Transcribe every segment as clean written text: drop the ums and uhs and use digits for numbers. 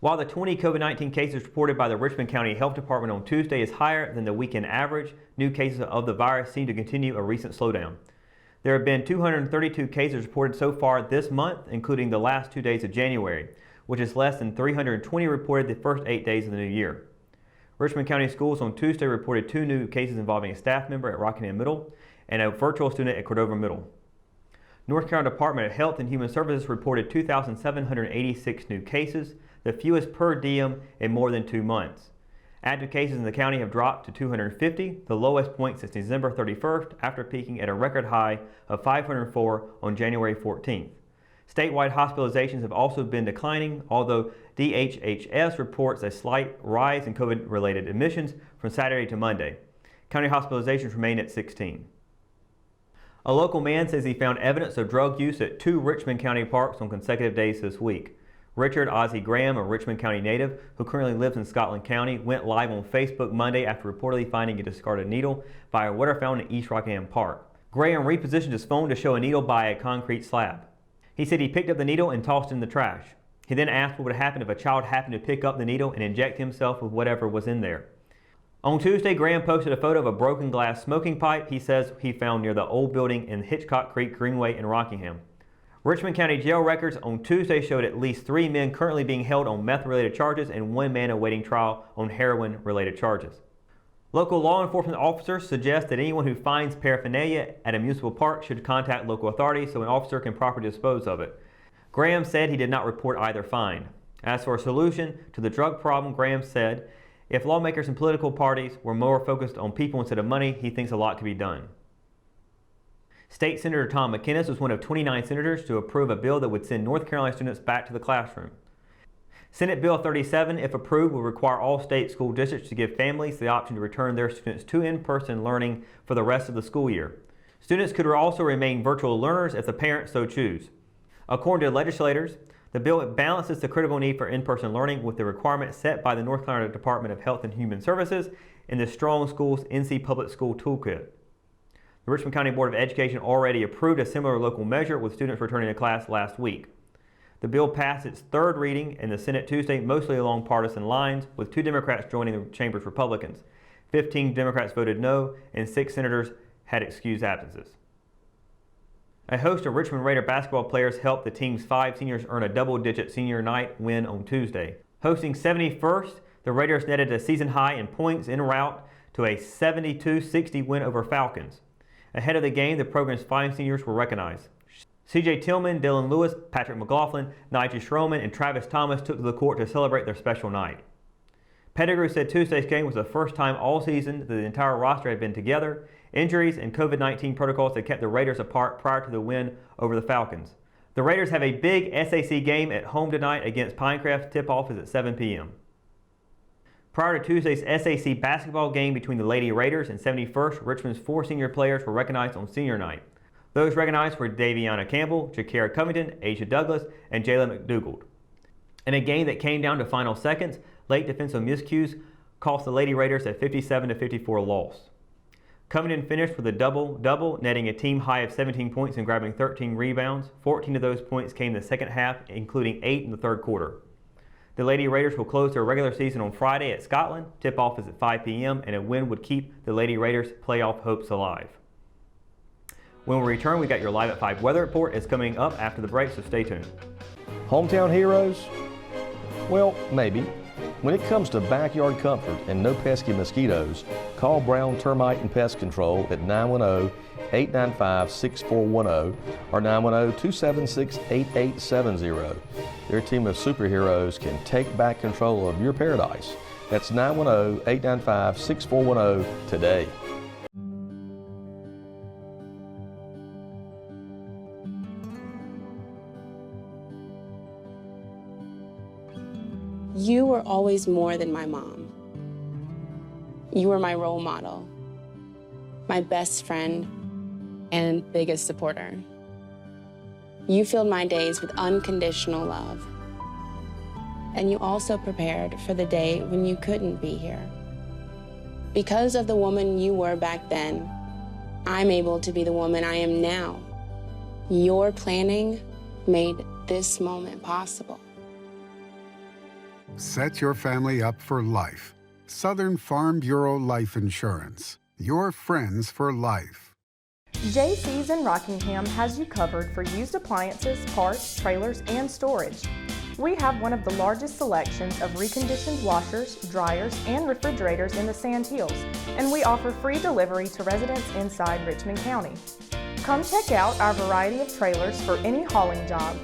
While the 20 COVID-19 cases reported by the Richmond County Health Department on Tuesday is higher than the weekend average, new cases of the virus seem to continue a recent slowdown. There have been 232 cases reported so far this month, including the last 2 days of January, which is less than 320 reported the first 8 days of the new year. Richmond County Schools on Tuesday reported 2 new cases involving a staff member at Rockingham Middle and a virtual student at Cordova Middle. North Carolina Department of Health and Human Services reported 2,786 new cases, the fewest per diem in more than 2 months. Active cases in the county have dropped to 250, the lowest point since December 31st, after peaking at a record high of 504 on January 14th. Statewide hospitalizations have also been declining, although DHHS reports a slight rise in COVID-related admissions from Saturday to Monday. County hospitalizations remain at 16. A local man says he found evidence of drug use at 2 Richmond County parks on consecutive days this week. Richard Ozzie Graham, a Richmond County native who currently lives in Scotland County, went live on Facebook Monday after reportedly finding a discarded needle by a water fountain in East Rockingham Park. Graham repositioned his phone to show a needle by a concrete slab. He said he picked up the needle and tossed it in the trash. He then asked what would happen if a child happened to pick up the needle and inject himself with whatever was in there. On Tuesday, Graham posted a photo of a broken glass smoking pipe he says he found near the old building in Hitchcock Creek Greenway in Rockingham. Richmond County jail records on Tuesday showed at least 3 men currently being held on meth-related charges and 1 man awaiting trial on heroin-related charges. Local law enforcement officers suggest that anyone who finds paraphernalia at a municipal park should contact local authorities so an officer can properly dispose of it. Graham said he did not report either find. As for a solution to the drug problem, Graham said, if lawmakers and political parties were more focused on people instead of money, he thinks a lot could be done. State Senator Tom McInnes was one of 29 senators to approve a bill that would send North Carolina students back to the classroom. Senate Bill 37, if approved, will require all state school districts to give families the option to return their students to in-person learning for the rest of the school year. Students could also remain virtual learners if the parents so choose. According to legislators, the bill balances the critical need for in-person learning with the requirements set by the North Carolina Department of Health and Human Services in the Strong Schools NC Public School Toolkit. The Richmond County Board of Education already approved a similar local measure with students returning to class last week. The bill passed its 3rd reading in the Senate Tuesday, mostly along partisan lines, with 2 Democrats joining the chamber's Republicans. 15 Democrats voted no, and 6 senators had excused absences. A host of Richmond Raider basketball players helped the team's 5 seniors earn a double-digit senior night win on Tuesday. Hosting 71st, the Raiders netted a season high in points en route to a 72-60 win over Falcons. Ahead of the game, the program's 5 seniors were recognized. C.J. Tillman, Dylan Lewis, Patrick McLaughlin, Nigel Schroman, and Travis Thomas took to the court to celebrate their special night. Pettigrew said Tuesday's game was the first time all season that the entire roster had been together. Injuries and COVID-19 protocols had kept the Raiders apart prior to the win over the Falcons. The Raiders have a big SAC game at home tonight against Pinecrest. Tip-off is at 7 p.m. Prior to Tuesday's SAC basketball game between the Lady Raiders and 71st, Richmond's 4 senior players were recognized on senior night. Those recognized were Daviana Campbell, Jakara Covington, Asia Douglas, and Jayla McDougald. In a game that came down to final seconds, late defensive miscues cost the Lady Raiders a 57-54 loss. Covington finished with a double-double, netting a team high of 17 points and grabbing 13 rebounds. 14 of those points came in the second half, including 8 in the 3rd quarter. The Lady Raiders will close their regular season on Friday at Scotland. Tip-off is at 5 p.m., and a win would keep the Lady Raiders' playoff hopes alive. When we return, we got your Live at 5 weather report. It's coming up after the break, so stay tuned. Hometown heroes? Well, maybe. When it comes to backyard comfort and no pesky mosquitoes, call Brown Termite and Pest Control at 910-895-6410 or 910-276-8870. Their team of superheroes can take back control of your paradise. That's 910-895-6410 today. You were always more than my mom. You were my role model, my best friend, and biggest supporter. You filled my days with unconditional love. And you also prepared for the day when you couldn't be here. Because of the woman you were back then, I'm able to be the woman I am now. Your planning made this moment possible. Set your family up for life. Southern Farm Bureau Life Insurance. Your friends for life. JC's in Rockingham has you covered for used appliances, parts, trailers, and storage. We have one of the largest selections of reconditioned washers, dryers, and refrigerators in the Sand Hills, and we offer free delivery to residents inside Richmond County. Come check out our variety of trailers for any hauling job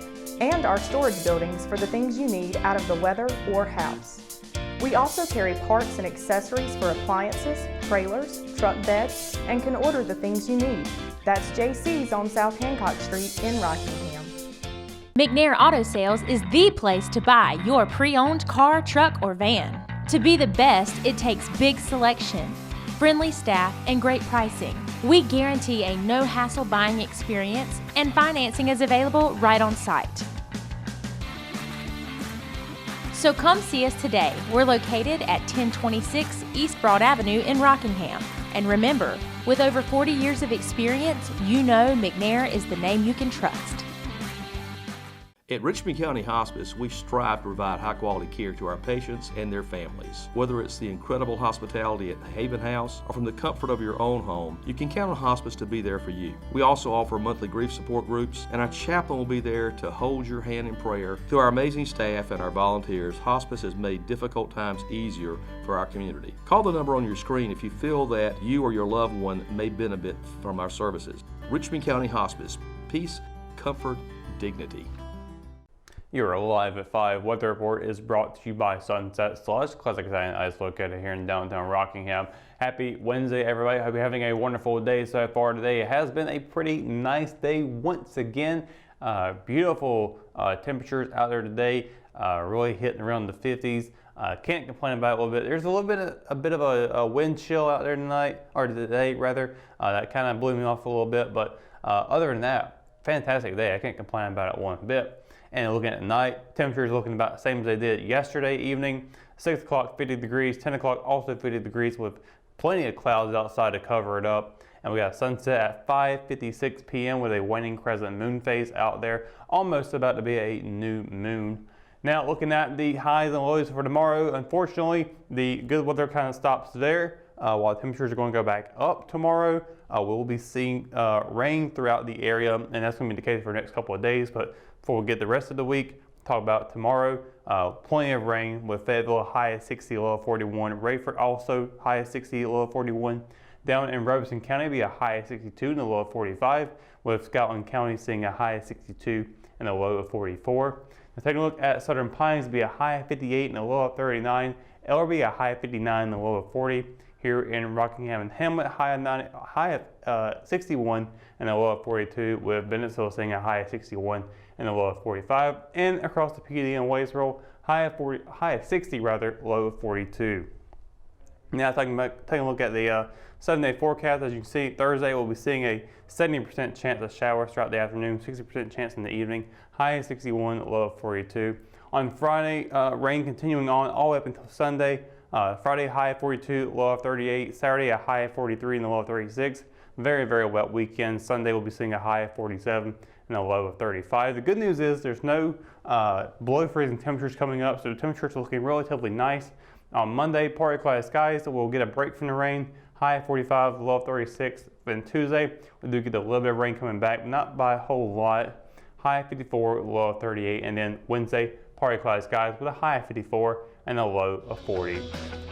and our storage buildings for the things you need out of the weather or house. We also carry parts and accessories for appliances, trailers, truck beds, and can order the things you need. That's JC's on South Hancock Street in Rockingham. McNair Auto Sales is the place to buy your pre-owned car, truck, or van. To be the best, it takes big selection, friendly staff, and great pricing. We guarantee a no-hassle buying experience, and financing is available right on site. So come see us today. We're located at 1026 East Broad Avenue in Rockingham. And remember, with over 40 years of experience, you know McNair is the name you can trust. At Richmond County Hospice, we strive to provide high-quality care to our patients and their families. Whether it's the incredible hospitality at the Haven House or from the comfort of your own home, you can count on hospice to be there for you. We also offer monthly grief support groups, and our chaplain will be there to hold your hand in prayer. Through our amazing staff and our volunteers, hospice has made difficult times easier for our community. Call the number on your screen if you feel that you or your loved one may benefit from our services. Richmond County Hospice. Peace, comfort, dignity. You're live at 5. Weather report is brought to you by Sunset Slush, classic Italian ice located here in downtown Rockingham. Happy Wednesday, everybody. Hope you're having a wonderful day so far today. It has been a pretty nice day once again. Beautiful temperatures out there today, really hitting around the 50s. Can't complain about it a little bit. There's a bit of a wind chill out there tonight, or today rather. That kind of blew me off a little bit, but other than that, fantastic day. I can't complain about it one bit. And looking at night, temperatures looking about the same as they did yesterday evening. 6 o'clock, 50 degrees. 10 o'clock, also 50 degrees with plenty of clouds outside to cover it up. And we got sunset at 5:56 p.m. with a waning crescent moon phase out there. Almost about to be a new moon. Now looking at the highs and lows for tomorrow, unfortunately, the good weather kind of stops there. While temperatures are going to go back up tomorrow, we'll be seeing rain throughout the area, and that's going to be the case for the next couple of days. But before we get the rest of the week, talk about tomorrow. Plenty of rain with Fayetteville high of 60, low of 41. Rayford also high of 60, low of 41. Down in Robeson County, be a high of 62 and a low of 45. With Scotland County seeing a high of 62 and a low of 44. Now taking a look at Southern Pines, be a high of 58 and a low of 39. Ellerby a high of 59 and a low of 40. Here in Rockingham and Hamlet, high of 61 and a low of 42. With Bennettsville seeing a high of 61 and a low of 45. And across the PD and Waysville, high of 60 rather, low of 42. Now taking a look at the 7-day forecast. As you can see, Thursday we'll be seeing a 70% chance of showers throughout the afternoon, 60% chance in the evening, high of 61, low of 42. On Friday, rain continuing on all the way up until Sunday. Friday, high of 42, low of 38. Saturday, a high of 43 and a low of 36. Very, very wet weekend. Sunday, we'll be seeing a high of 47 and a low of 35. The good news is there's no below freezing temperatures coming up, so the temperatures are looking relatively nice. On Monday, partly cloudy skies, so we'll get a break from the rain. High of 45, low of 36. Then Tuesday, we do get a little bit of rain coming back, not by a whole lot. High of 54, low of 38. And then Wednesday, partly cloudy skies with a high of 54 and a low of 40.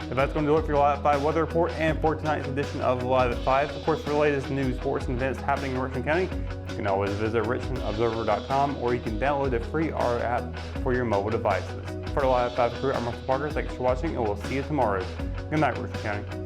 So that's going to do it for your Live at 5 weather report and for tonight's edition of Live at 5. Of course, for the latest news, sports, and events happening in Richmond County, you can always visit richmondobserver.com, or you can download the free R app for your mobile devices. For the Live at 5 crew, I'm Russell Parker. Thanks for watching, and we'll see you tomorrow. Good night, Richmond County.